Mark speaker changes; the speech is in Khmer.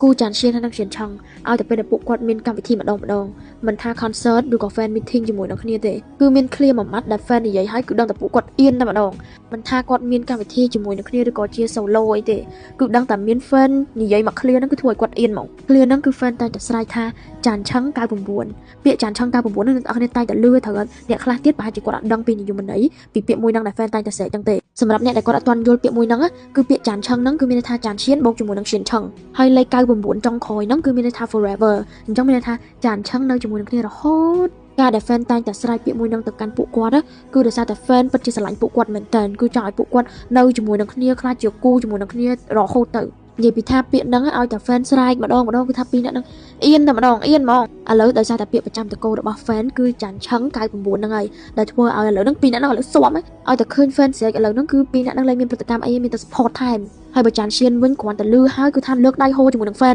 Speaker 1: គូចានឈៀននឹងឈៀនឆឹងឲ្យតែពេលដែលពួកគាត់មានកម្មវិធីម្ដងមិនថា concert ឬក៏ fan meeting ជាមួយនឹងគ្នាទេគឺមាន clear មួយម៉ាត់ដែល fan និយាយឲ្យគឺដឹងតែពួកគាត់អៀនតែម្ដងមិនថាគាត់មានកម្មវិធីជាមួយនឹងគ្នាឬក៏ជា solo អីទេគឺដឹងតែមាន fan និយាយមក clear ហ្នឹងគឺធ្វើឲ្យគាត់អៀនហ្មង clear ហ្នឹងគឺ fan តែស្រ័យថាចានឆឹង99ពាក្យចានឆឹង99ហ្នឹងអ្នកនរគ្នាតែតែលឺត្រូវអ្នកខ្លះទៀតប្រហែលជាគាត់អត់ដឹងពីនិយមន័យពីពាក្យមួយហ្នឹងដែល fan តែតែស្រែកចឹងទេសម្រាប់អ្នកដែលគាត់អត់ទាន់យល់ពាក្យមួយហ្នឹងគឺពាក្យចានឆឹងហ្នឹងគឺមានន័យថាចានឈៀនបូកជាមួយនឹងឈៀនឆឹងហើយលេខ99ចុងក្រោយហ្នឹងគឺមានន័យថា forever អញ្ចឹងមានន័យថាចានឆឹងនៅជាមួយនឹងគ្នារហូតការដែល fan តែងតែស្រ័យពាក្យមួយហ្នឹងទៅកាន់ពួកគាត់គឺដោយសារតែ fan ពិតជាស្រឡាញ់ពួកគាត់មែនតើគឺចង់ឲ្យពួកគាត់នៅជាមួយនឹងគ្នាខ្លាចជាគូជាមួយនឹងគ្នារហូតទៅនិយាយពីថាពាក្យហ្នឹងឲ្យតែ fan ស្រែកម្ដងគឺថាពីរអ្នកហ្នឹងអៀនតែម្ដងអៀនហ្មងឥឡូវដោយសារតែពាក្យប្រចាំតកោរបស់ fan គឺចាន់ឆឹង99ហ្នឹងហើយដែលធ្វើឲ្យឥឡូវហ្នឹងពីរអ្នកហ្នឹងឥឡូវស៊ាំឲ្យតែឃើញ fan ស្រែកឥឡូវហ្នឹងគឺពីរអ្នកហ្នឹងលែងមានប្រតិកម្មអីមានតែ support ថែមហើយបើចាន់ឈៀនវិញគ្រាន់តែលឺហើយគឺថាលើកដៃហូរជាមួយនឹង fan